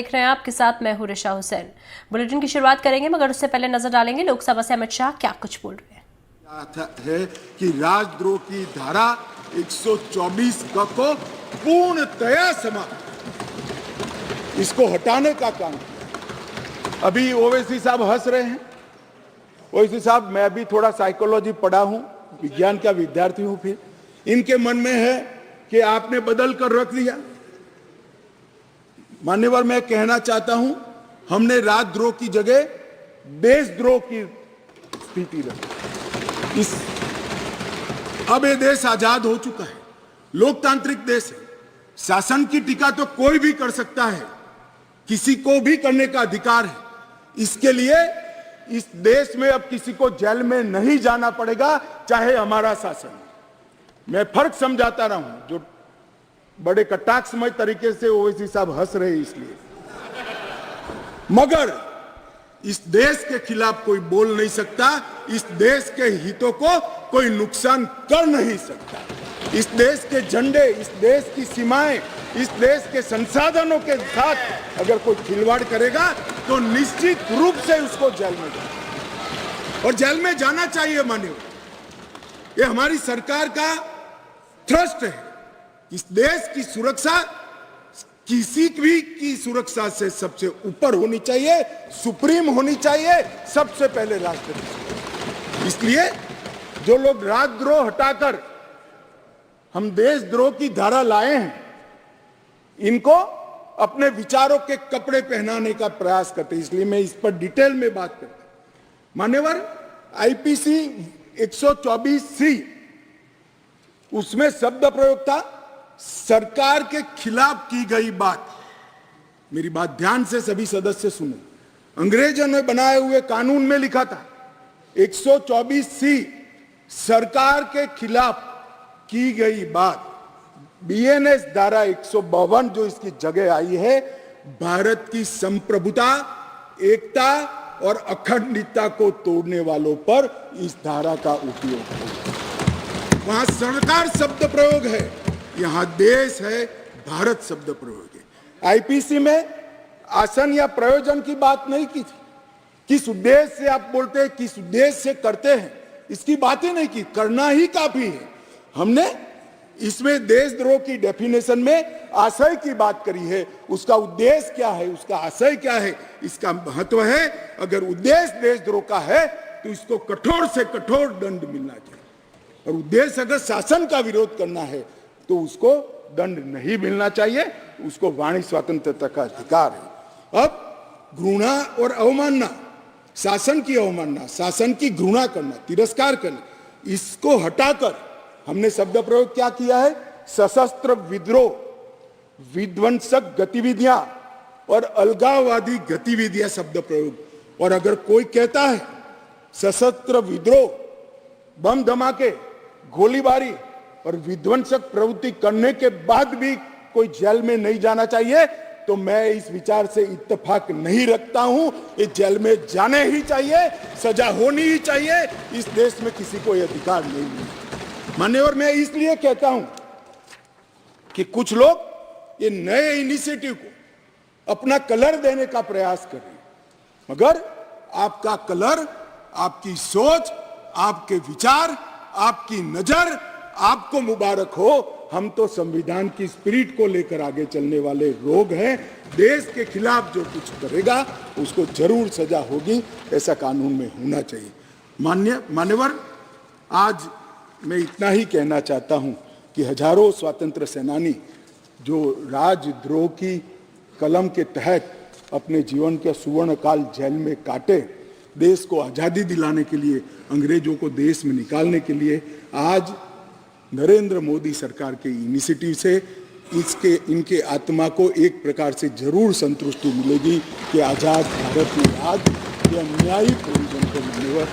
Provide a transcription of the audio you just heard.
देख रहे हैं आपके साथ मैं हूं रिशा हुसैन। बुलेटिन की शुरुआत करेंगे मगर उससे पहले नजर डालेंगे लोकसभा से अमित शाह क्या कुछ बोल रहे हैं। है कि राजद्रोह की धारा 124 को पूर्णतया समाप्त, इसको हटाने का काम किया। अभी ओवैसी साहब हंस रहे हैं। ओवैसी साहब, मैं भी थोड़ा साइकोलॉजी पढ़ा हूं, विज्ञान का विद्यार्थी हूं। फिर इनके मन में है कि आपने बदल कर रख दिया। मान्यवर, मैं कहना चाहता हूं, हमने राजद्रोह की जगह देशद्रोह की स्थिति रखी। अब ये देश आजाद हो चुका है, लोकतांत्रिक देश है। शासन की टीका तो कोई भी कर सकता है, किसी को भी करने का अधिकार है। इसके लिए इस देश में अब किसी को जेल में नहीं जाना पड़ेगा, चाहे हमारा शासन। मैं फर्क समझाता रहा हूं, जो बड़े कटाक्षमय तरीके से ओवैसी साहब हंस रहे हैं इसलिए। मगर इस देश के खिलाफ कोई बोल नहीं सकता, इस देश के हितों को कोई नुकसान कर नहीं सकता। इस देश के झंडे, इस देश की सीमाएं, इस देश के संसाधनों के साथ अगर कोई खिलवाड़ करेगा तो निश्चित रूप से उसको जेल में जाना, और जेल में जाना चाहिए। मानिए, ये हमारी सरकार का थ्रस्ट है। इस देश की सुरक्षा किसी भी की सुरक्षा से सबसे ऊपर होनी चाहिए, सुप्रीम होनी चाहिए, सबसे पहले राष्ट्रपति। इसलिए जो लोग राजद्रोह हटाकर हम देशद्रोह की धारा लाए हैं, इनको अपने विचारों के कपड़े पहनाने का प्रयास करते हैं। इसलिए मैं इस पर डिटेल में बात करता हूं। मान्यवर, आईपीसी 124C, उसमें शब्द प्रयोग था सरकार के खिलाफ की गई बात। मेरी बात ध्यान से सभी सदस्य सुनो। अंग्रेजों ने बनाए हुए कानून में लिखा था 124C, सरकार के खिलाफ की गई बात। बीएनएस धारा 152 जो इसकी जगह आई है, भारत की संप्रभुता, एकता और अखंडता को तोड़ने वालों पर इस धारा का उपयोग है। वहां सरकार शब्द प्रयोग है, यहां देश है, भारत शब्द प्रयोग है। आईपीसी में आसन या प्रयोजन की बात नहीं की थी। किस उद्देश्य से आप बोलते हैं, किस उद्देश्य से करते हैं, इसकी बात ही नहीं की। करना ही काफी है। हमने इसमें देशद्रोह की डेफिनेशन में आशय की बात करी है। उसका उद्देश्य क्या है, उसका आशय क्या है, इसका महत्व है। अगर उद्देश्य देशद्रोह का है तो इसको कठोर से कठोर दंड मिलना चाहिए, और उद्देश्य अगर शासन का विरोध करना है तो उसको दंड नहीं मिलना चाहिए। उसको वाणी स्वतंत्रता का अधिकार है। अब घृणा और अवमानना, शासन की अवमानना, शासन की घृणा करना, तिरस्कार करना, इसको हटाकर हमने शब्द प्रयोग क्या किया है, सशस्त्र विद्रोह, विध्वंसक गतिविधियां और अलगाववादी गतिविधियां शब्द प्रयोग। और अगर कोई कहता है सशस्त्र विद्रोह, बम धमाके, गोलीबारी और विध्वंसक प्रवृत्ति करने के बाद भी कोई जेल में नहीं जाना चाहिए, तो मैं इस विचार से इत्तेफाक नहीं रखता हूं। ये जेल में जाने ही चाहिए, सजा होनी ही चाहिए। इस देश में किसी को यह अधिकार नहीं है। मान्यवर, मैं इसलिए कहता हूं कि कुछ लोग ये नए इनिशिएटिव को अपना कलर देने का प्रयास कर रहे हैं, मगर आपका कलर, आपकी सोच, आपके विचार, आपकी नजर आपको मुबारक हो। हम तो संविधान की स्पिरिट को लेकर आगे चलने वाले लोग हैं। देश के खिलाफ जो कुछ करेगा उसको जरूर सजा होगी, ऐसा कानून में होना चाहिए। मान्यवर, आज मैं इतना ही कहना चाहता हूं कि हजारों स्वतंत्र सेनानी जो राजद्रोह की कलम के तहत अपने जीवन के सुवर्ण काल जेल में काटे, देश को आजादी दिलाने के लिए, अंग्रेजों को देश में निकालने के लिए, आज नरेंद्र मोदी सरकार के इनिशिएटिव से इनके आत्मा को एक प्रकार से जरूर संतुष्टि मिलेगी कि आजाद भारत में आज ये अन्यायी प्रोविजन को मान्यवर